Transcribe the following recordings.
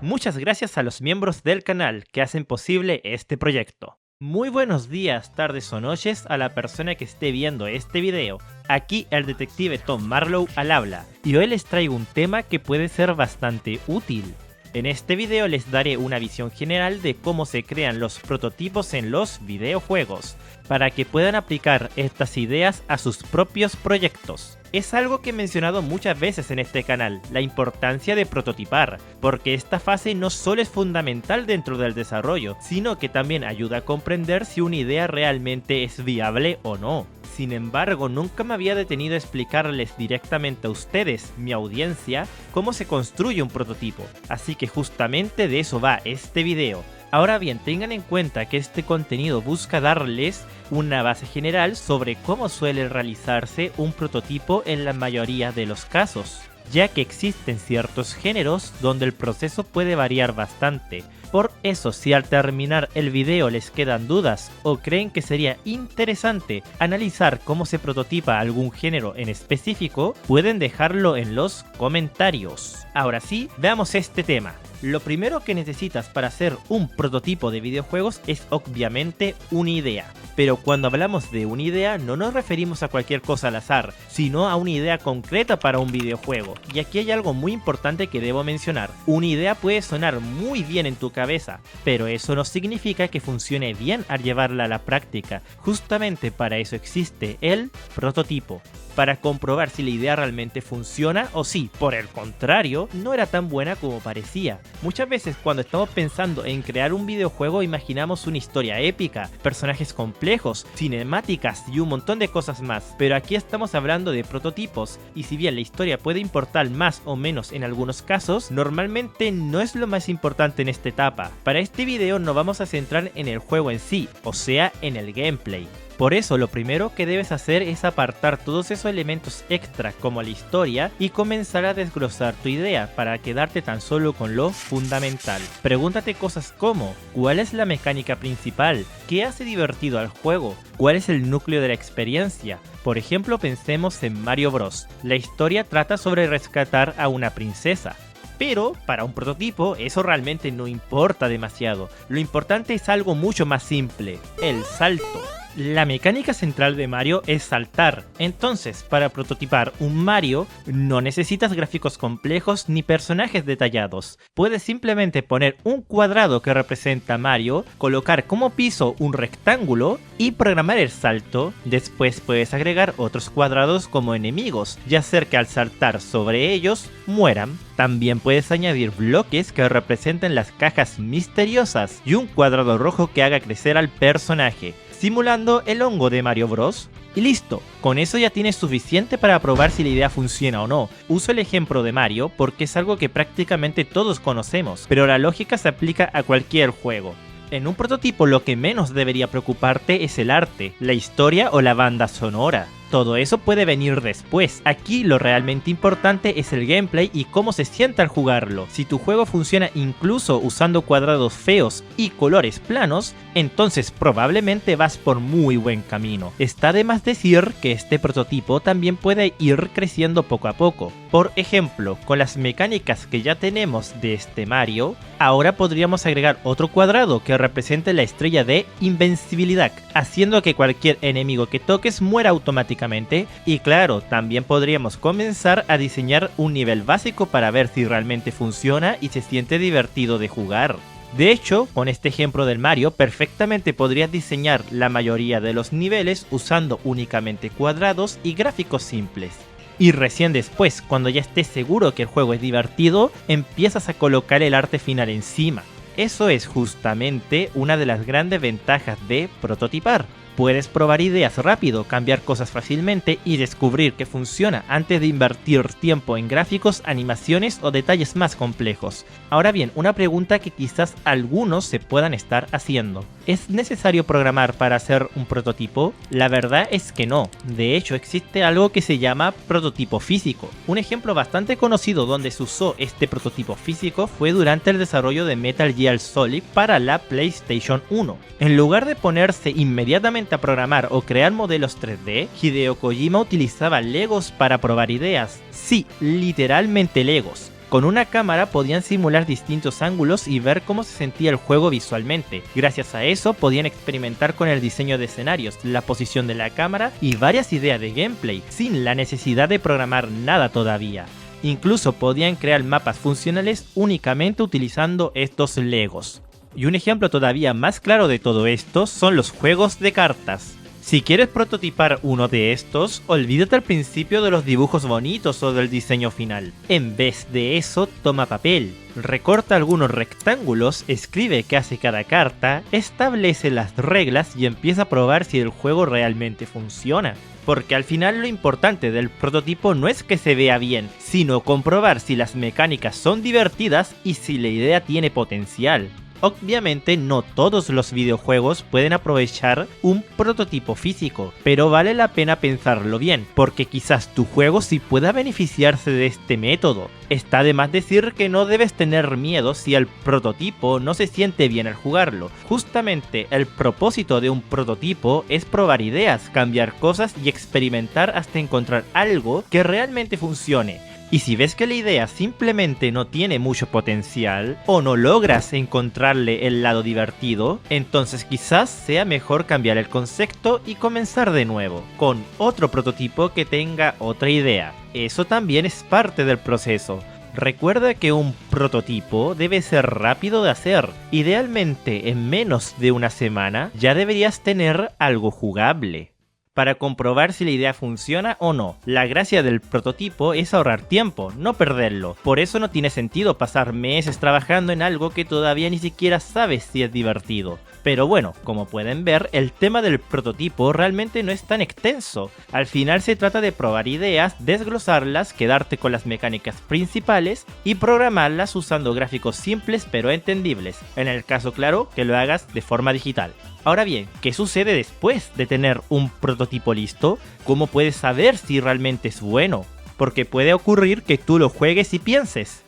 Muchas gracias a los miembros del canal que hacen posible este proyecto. Muy buenos días, tardes o noches a la persona que esté viendo este video. Aquí el detective Tom Marlowe al habla, y hoy les traigo un tema que puede ser bastante útil. En este video les daré una visión general de cómo se crean los prototipos en los videojuegos, para que puedan aplicar estas ideas a sus propios proyectos. Es algo que he mencionado muchas veces en este canal, la importancia de prototipar, porque esta fase no solo es fundamental dentro del desarrollo, sino que también ayuda a comprender si una idea realmente es viable o no. Sin embargo, nunca me había detenido a explicarles directamente a ustedes, mi audiencia, cómo se construye un prototipo, así que justamente de eso va este video. Ahora bien, tengan en cuenta que este contenido busca darles una base general sobre cómo suele realizarse un prototipo en la mayoría de los casos, ya que existen ciertos géneros donde el proceso puede variar bastante. Por eso, si al terminar el video les quedan dudas o creen que sería interesante analizar cómo se prototipa algún género en específico, pueden dejarlo en los comentarios. Ahora sí, veamos este tema. Lo primero que necesitas para hacer un prototipo de videojuegos es obviamente una idea. Pero cuando hablamos de una idea no nos referimos a cualquier cosa al azar, sino a una idea concreta para un videojuego. Y aquí hay algo muy importante que debo mencionar. Una idea puede sonar muy bien en tu cabeza, pero eso no significa que funcione bien al llevarla a la práctica. Justamente para eso existe el prototipo, para comprobar si la idea realmente funciona o si, por el contrario, no era tan buena como parecía. Muchas veces cuando estamos pensando en crear un videojuego imaginamos una historia épica, personajes complejos, cinemáticas y un montón de cosas más, pero aquí estamos hablando de prototipos, y si bien la historia puede importar más o menos en algunos casos, normalmente no es lo más importante en esta etapa. Para este video nos vamos a centrar en el juego en sí, o sea, en el gameplay. Por eso lo primero que debes hacer es apartar todos esos elementos extra como la historia y comenzar a desglosar tu idea para quedarte tan solo con lo fundamental. Pregúntate cosas como: ¿cuál es la mecánica principal? ¿Qué hace divertido al juego? ¿Cuál es el núcleo de la experiencia? Por ejemplo, pensemos en Mario Bros. La historia trata sobre rescatar a una princesa. Pero para un prototipo eso realmente no importa demasiado. Lo importante es algo mucho más simple: el salto. La mecánica central de Mario es saltar, entonces para prototipar un Mario no necesitas gráficos complejos ni personajes detallados. Puedes simplemente poner un cuadrado que representa a Mario, colocar como piso un rectángulo y programar el salto. Después puedes agregar otros cuadrados como enemigos y hacer que al saltar sobre ellos mueran. También puedes añadir bloques que representen las cajas misteriosas y un cuadrado rojo que haga crecer al personaje, simulando el hongo de Mario Bros. Y listo, con eso ya tienes suficiente para probar si la idea funciona o no. Uso el ejemplo de Mario porque es algo que prácticamente todos conocemos, pero la lógica se aplica a cualquier juego. En un prototipo lo que menos debería preocuparte es el arte, la historia o la banda sonora. Todo eso puede venir después. Aquí lo realmente importante es el gameplay y cómo se siente al jugarlo. Si tu juego funciona incluso usando cuadrados feos y colores planos, entonces probablemente vas por muy buen camino. Está de más decir que este prototipo también puede ir creciendo poco a poco. Por ejemplo, con las mecánicas que ya tenemos de este Mario, ahora podríamos agregar otro cuadrado que represente la estrella de invencibilidad, haciendo que cualquier enemigo que toques muera automáticamente. Y claro, también podríamos comenzar a diseñar un nivel básico para ver si realmente funciona y se siente divertido de jugar. De hecho, con este ejemplo del Mario, perfectamente podrías diseñar la mayoría de los niveles usando únicamente cuadrados y gráficos simples. Y recién después, cuando ya estés seguro que el juego es divertido, empiezas a colocar el arte final encima. Eso es justamente una de las grandes ventajas de prototipar. Puedes probar ideas rápido, cambiar cosas fácilmente y descubrir que funciona antes de invertir tiempo en gráficos, animaciones o detalles más complejos. Ahora bien, una pregunta que quizás algunos se puedan estar haciendo: ¿es necesario programar para hacer un prototipo? La verdad es que no. De hecho, existe algo que se llama prototipo físico. Un ejemplo bastante conocido donde se usó este prototipo físico fue durante el desarrollo de Metal Gear Solid para la PlayStation 1. En lugar de ponerse inmediatamente a programar o crear modelos 3D, Hideo Kojima utilizaba Legos para probar ideas. Sí, literalmente Legos. Con una cámara podían simular distintos ángulos y ver cómo se sentía el juego visualmente. Gracias a eso podían experimentar con el diseño de escenarios, la posición de la cámara y varias ideas de gameplay, sin la necesidad de programar nada todavía. Incluso podían crear mapas funcionales únicamente utilizando estos Legos. Y un ejemplo todavía más claro de todo esto son los juegos de cartas. Si quieres prototipar uno de estos, olvídate al principio de los dibujos bonitos o del diseño final. En vez de eso, toma papel, recorta algunos rectángulos, escribe qué hace cada carta, establece las reglas y empieza a probar si el juego realmente funciona. Porque al final lo importante del prototipo no es que se vea bien, sino comprobar si las mecánicas son divertidas y si la idea tiene potencial. Obviamente no todos los videojuegos pueden aprovechar un prototipo físico, pero vale la pena pensarlo bien, porque quizás tu juego sí pueda beneficiarse de este método. Está de más decir que no debes tener miedo si el prototipo no se siente bien al jugarlo. Justamente el propósito de un prototipo es probar ideas, cambiar cosas y experimentar hasta encontrar algo que realmente funcione. Y si ves que la idea simplemente no tiene mucho potencial o no logras encontrarle el lado divertido, entonces quizás sea mejor cambiar el concepto y comenzar de nuevo, con otro prototipo que tenga otra idea. Eso también es parte del proceso. Recuerda que un prototipo debe ser rápido de hacer. Idealmente en menos de una semana ya deberías tener algo jugable. Para comprobar si la idea funciona o no. La gracia del prototipo es ahorrar tiempo, no perderlo. Por eso no tiene sentido pasar meses trabajando en algo que todavía ni siquiera sabes si es divertido. Pero bueno, como pueden ver, el tema del prototipo realmente no es tan extenso. Al final se trata de probar ideas, desglosarlas, quedarte con las mecánicas principales y programarlas usando gráficos simples pero entendibles. En el caso claro, que lo hagas de forma digital. Ahora bien, ¿qué sucede después de tener un prototipo listo? ¿Cómo puedes saber si realmente es bueno? Porque puede ocurrir que tú lo juegues y pienses,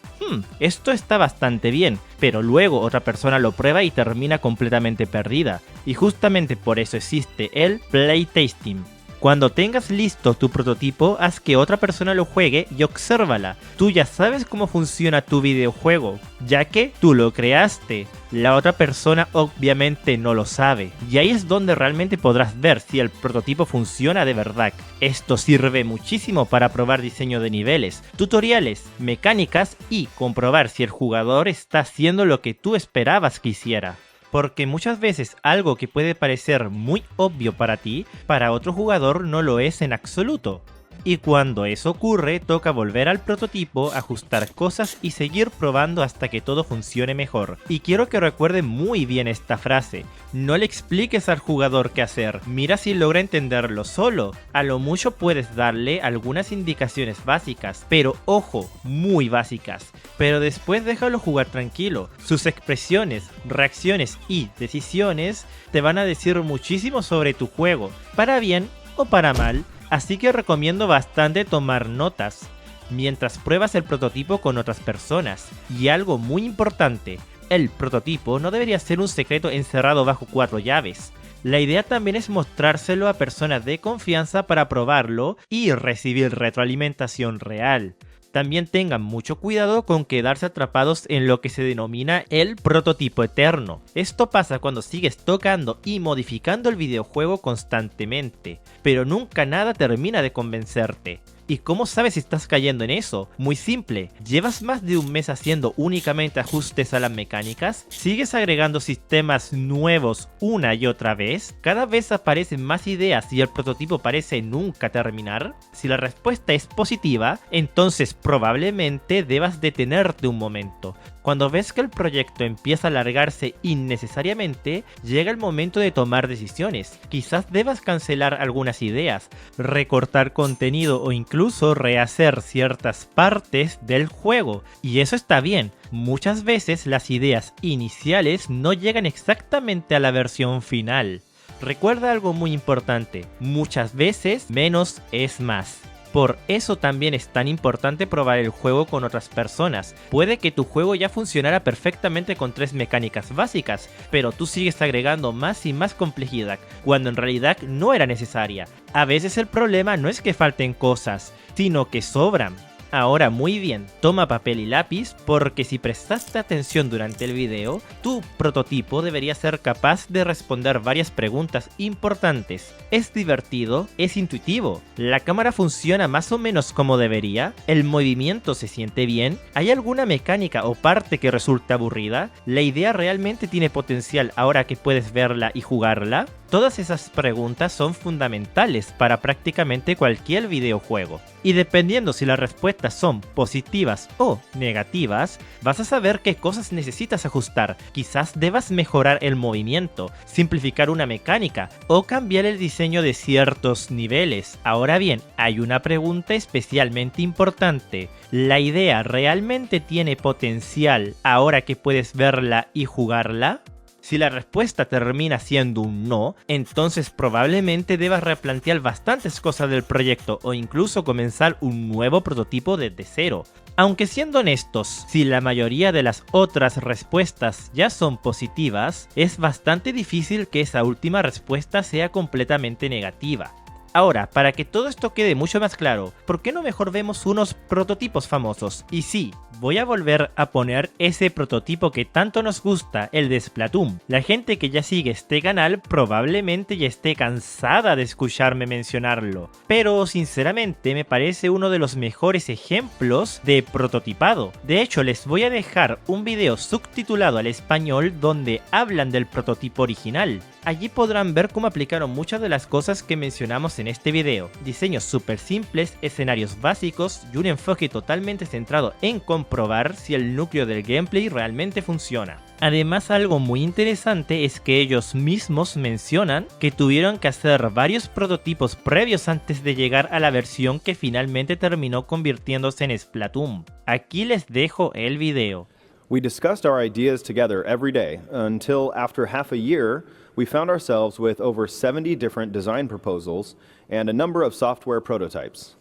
esto está bastante bien, pero luego otra persona lo prueba y termina completamente perdida. Y justamente por eso existe el playtesting. Cuando tengas listo tu prototipo, haz que otra persona lo juegue y obsérvala. Tú ya sabes cómo funciona tu videojuego, ya que tú lo creaste. La otra persona obviamente no lo sabe. Y ahí es donde realmente podrás ver si el prototipo funciona de verdad. Esto sirve muchísimo para probar diseño de niveles, tutoriales, mecánicas y comprobar si el jugador está haciendo lo que tú esperabas que hiciera. Porque muchas veces algo que puede parecer muy obvio para ti, para otro jugador no lo es en absoluto. Y cuando eso ocurre, toca volver al prototipo, ajustar cosas y seguir probando hasta que todo funcione mejor. Y quiero que recuerden muy bien esta frase. No le expliques al jugador qué hacer, mira si logra entenderlo solo. A lo mucho puedes darle algunas indicaciones básicas, pero ojo, muy básicas. Pero después déjalo jugar tranquilo. Sus expresiones, reacciones y decisiones te van a decir muchísimo sobre tu juego, para bien o para mal. Así que recomiendo bastante tomar notas mientras pruebas el prototipo con otras personas. Y algo muy importante, el prototipo no debería ser un secreto encerrado bajo 4 llaves. La idea también es mostrárselo a personas de confianza para probarlo y recibir retroalimentación real. También tengan mucho cuidado con quedarse atrapados en lo que se denomina el prototipo eterno. Esto pasa cuando sigues tocando y modificando el videojuego constantemente, pero nunca nada termina de convencerte. ¿Y cómo sabes si estás cayendo en eso? Muy simple, ¿llevas más de un mes haciendo únicamente ajustes a las mecánicas? ¿Sigues agregando sistemas nuevos una y otra vez? ¿Cada vez aparecen más ideas y el prototipo parece nunca terminar? Si la respuesta es positiva, entonces probablemente debas detenerte un momento. Cuando ves que el proyecto empieza a alargarse innecesariamente, llega el momento de tomar decisiones. Quizás debas cancelar algunas ideas, recortar contenido o incluso rehacer ciertas partes del juego. Y eso está bien. Muchas veces las ideas iniciales no llegan exactamente a la versión final. Recuerda algo muy importante, muchas veces menos es más. Por eso también es tan importante probar el juego con otras personas. Puede que tu juego ya funcionara perfectamente con 3 mecánicas básicas, pero tú sigues agregando más y más complejidad, cuando en realidad no era necesaria. A veces el problema no es que falten cosas, sino que sobran. Ahora muy bien, toma papel y lápiz porque si prestaste atención durante el video, tu prototipo debería ser capaz de responder varias preguntas importantes. ¿Es divertido? ¿Es intuitivo? ¿La cámara funciona más o menos como debería? ¿El movimiento se siente bien? ¿Hay alguna mecánica o parte que resulte aburrida? ¿La idea realmente tiene potencial ahora que puedes verla y jugarla? Todas esas preguntas son fundamentales para prácticamente cualquier videojuego. Y dependiendo si las respuestas son positivas o negativas, vas a saber qué cosas necesitas ajustar. Quizás debas mejorar el movimiento, simplificar una mecánica o cambiar el diseño de ciertos niveles. Ahora bien, hay una pregunta especialmente importante. ¿La idea realmente tiene potencial ahora que puedes verla y jugarla? Si la respuesta termina siendo un no, entonces probablemente debas replantear bastantes cosas del proyecto o incluso comenzar un nuevo prototipo desde cero. Aunque siendo honestos, si la mayoría de las otras respuestas ya son positivas, es bastante difícil que esa última respuesta sea completamente negativa. Ahora, para que todo esto quede mucho más claro, ¿por qué no mejor vemos unos prototipos famosos? Y sí, voy a volver a poner ese prototipo que tanto nos gusta, el de Splatoon. La gente que ya sigue este canal probablemente ya esté cansada de escucharme mencionarlo, pero sinceramente me parece uno de los mejores ejemplos de prototipado. De hecho, les voy a dejar un video subtitulado al español donde hablan del prototipo original. Allí podrán ver cómo aplicaron muchas de las cosas que mencionamos en este video. Diseños súper simples, escenarios básicos y un enfoque totalmente centrado en comprobar si el núcleo del gameplay realmente funciona. Además, algo muy interesante es que ellos mismos mencionan que tuvieron que hacer varios prototipos previos antes de llegar a la versión que finalmente terminó convirtiéndose en Splatoon. Aquí les dejo el video. We discussed our ideas together every day until after half a year, we found ourselves with over 70 different design proposals and a number of software prototypes.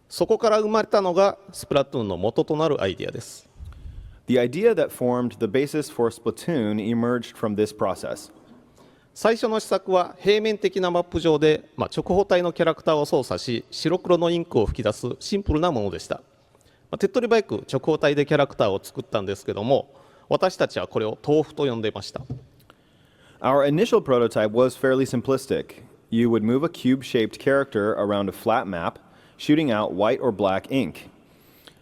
そこから生まれたのがスプラトゥーンの元となるアイデアです。The idea that formed the basis for Splatoon emerged from this process. 最初の施策は平面的なマップ上で、直方体のキャラクターを操作し、白黒のインクを吹き出すシンプルなものでした。手っ取り早く直方体でキャラクターを作ったんですけども、私たちはこれを豆腐と呼んでいました。Our initial prototype was fairly simplistic. You would move a cube-shaped character around a flat map, shooting out white or black ink.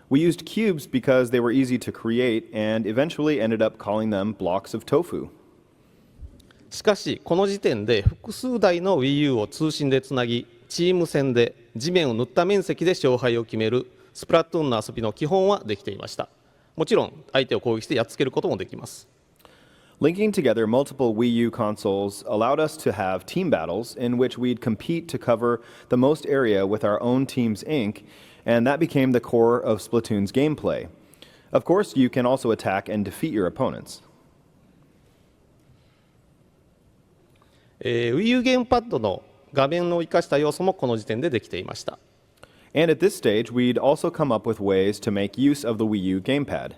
We used cubes because they were easy to create and eventually ended up calling them blocks of tofu. しかしこの時点で複数台の Wii U を通信でつなぎ、チーム戦で地面を塗った面積で勝敗を決めるスプラトゥーンの遊びの基本はできていました。もちろん相手を攻撃してやっつけることもできます。Linking together multiple Wii U consoles allowed us to have team battles in which we'd compete to cover the most area with our own team's ink, and that became the core of Splatoon's gameplay. Of course, you can also attack and defeat your opponents. Wii U ゲームパッドの画面を生かした要素もこの時点でできていました。And at this stage, we'd also come up with ways to make use of the Wii U gamepad.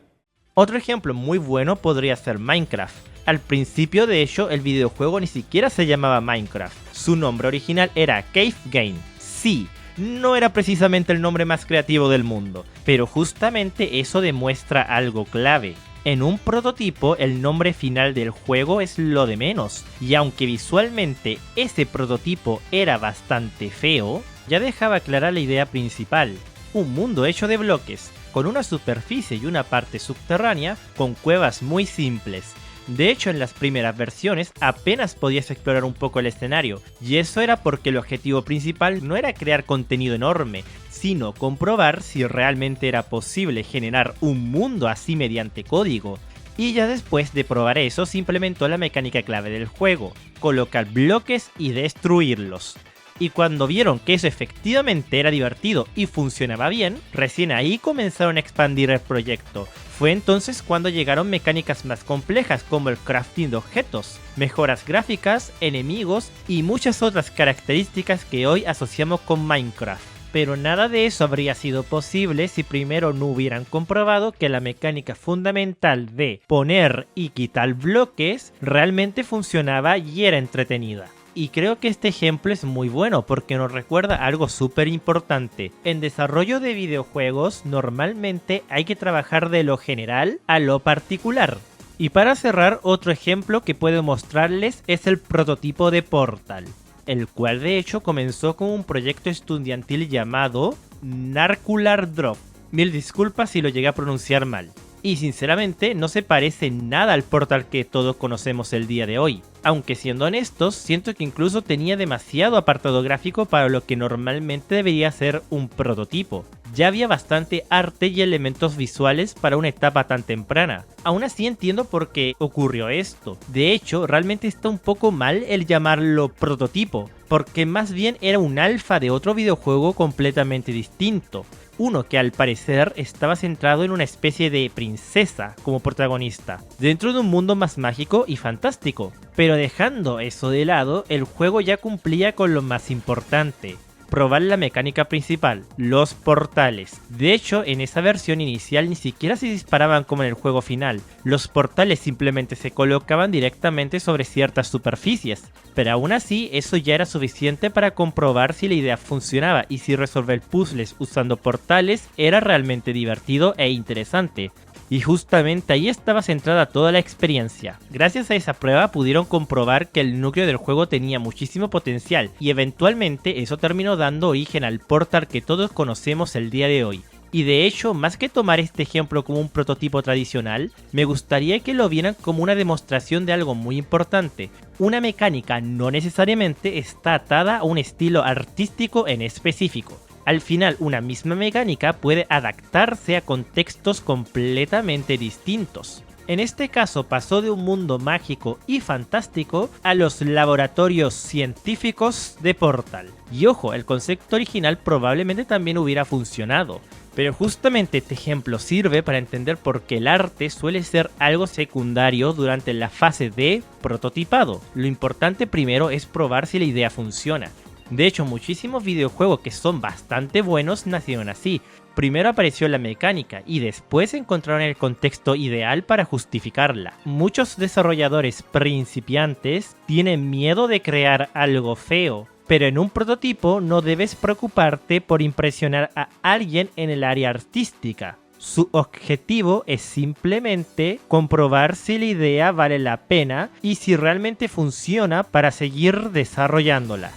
Otro ejemplo muy bueno podría ser Minecraft. Al principio, de hecho, el videojuego ni siquiera se llamaba Minecraft. Su nombre original era Cave Game. Sí, no era precisamente el nombre más creativo del mundo, pero justamente eso demuestra algo clave. En un prototipo, el nombre final del juego es lo de menos, y aunque visualmente ese prototipo era bastante feo, ya dejaba clara la idea principal. Un mundo hecho de bloques, con una superficie y una parte subterránea, con cuevas muy simples. De hecho, en las primeras versiones apenas podías explorar un poco el escenario, y eso era porque el objetivo principal no era crear contenido enorme, sino comprobar si realmente era posible generar un mundo así mediante código. Y ya después de probar eso, se implementó la mecánica clave del juego: colocar bloques y destruirlos. Y cuando vieron que eso efectivamente era divertido y funcionaba bien, recién ahí comenzaron a expandir el proyecto. Fue entonces cuando llegaron mecánicas más complejas como el crafting de objetos, mejoras gráficas, enemigos y muchas otras características que hoy asociamos con Minecraft. Pero nada de eso habría sido posible si primero no hubieran comprobado que la mecánica fundamental de poner y quitar bloques realmente funcionaba y era entretenida. y creo que este ejemplo es muy bueno porque nos recuerda algo súper importante. En desarrollo de videojuegos normalmente hay que trabajar de lo general a lo particular. Y para cerrar, otro ejemplo que puedo mostrarles es el prototipo de Portal, el cual de hecho comenzó como un proyecto estudiantil llamado Narcular Drop. Mil disculpas si lo llegué a pronunciar mal. Y sinceramente no se parece nada al Portal que todos conocemos el día de hoy. Aunque siendo honestos, siento que incluso tenía demasiado apartado gráfico para lo que normalmente debería ser un prototipo. Ya había bastante arte y elementos visuales para una etapa tan temprana. Aún así entiendo por qué ocurrió esto. De hecho, realmente está un poco mal el llamarlo prototipo, porque más bien era un alfa de otro videojuego completamente distinto. Uno que al parecer estaba centrado en una especie de princesa como protagonista, dentro de un mundo más mágico y fantástico. Pero dejando eso de lado, el juego ya cumplía con lo más importante: probar la mecánica principal, los portales. De hecho, en esa versión inicial ni siquiera se disparaban como en el juego final. Los portales simplemente se colocaban directamente sobre ciertas superficies. Pero aún así, eso ya era suficiente para comprobar si la idea funcionaba y si resolver puzzles usando portales era realmente divertido e interesante. Y justamente ahí estaba centrada toda la experiencia. Gracias a esa prueba pudieron comprobar que el núcleo del juego tenía muchísimo potencial y eventualmente eso terminó dando origen al Portal que todos conocemos el día de hoy. Y de hecho, más que tomar este ejemplo como un prototipo tradicional, me gustaría que lo vieran como una demostración de algo muy importante. Una mecánica no necesariamente está atada a un estilo artístico en específico. Al final, una misma mecánica puede adaptarse a contextos completamente distintos. En este caso pasó de un mundo mágico y fantástico a los laboratorios científicos de Portal. Y ojo, el concepto original probablemente también hubiera funcionado. Pero justamente este ejemplo sirve para entender por qué el arte suele ser algo secundario durante la fase de prototipado. Lo importante primero es probar si la idea funciona. De hecho, muchísimos videojuegos que son bastante buenos nacieron así. Primero apareció la mecánica y después encontraron el contexto ideal para justificarla. Muchos desarrolladores principiantes tienen miedo de crear algo feo, pero en un prototipo no debes preocuparte por impresionar a alguien en el área artística. Su objetivo es simplemente comprobar si la idea vale la pena y si realmente funciona para seguir desarrollándola.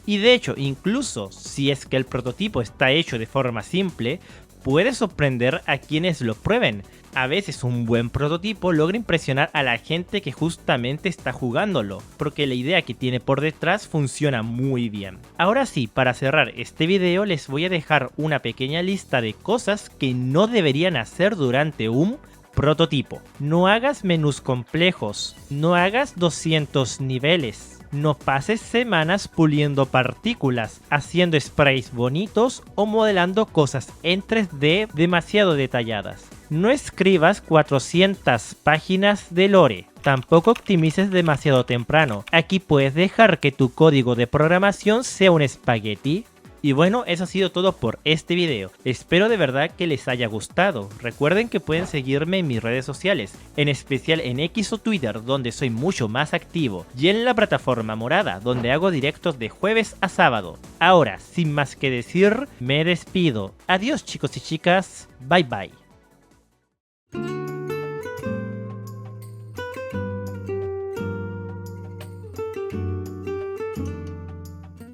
Y de hecho, incluso si es que el prototipo está hecho de forma simple, puede sorprender a quienes lo prueben. A veces un buen prototipo logra impresionar a la gente que justamente está jugándolo, porque la idea que tiene por detrás funciona muy bien. Ahora sí, para cerrar este video les voy a dejar una pequeña lista de cosas que no deberían hacer durante un prototipo. No hagas menús complejos, no hagas 200 niveles. No pases semanas puliendo partículas, haciendo sprays bonitos o modelando cosas en 3D demasiado detalladas. No escribas 400 páginas de lore. Tampoco optimices demasiado temprano. Aquí puedes dejar que tu código de programación sea un espagueti. Y bueno, eso ha sido todo por este video. Espero de verdad que les haya gustado. Recuerden que pueden seguirme en mis redes sociales, en especial en X o Twitter, donde soy mucho más activo, y en la plataforma morada, donde hago directos de jueves a sábado. Ahora, sin más que decir, me despido. Adiós chicos y chicas, bye bye.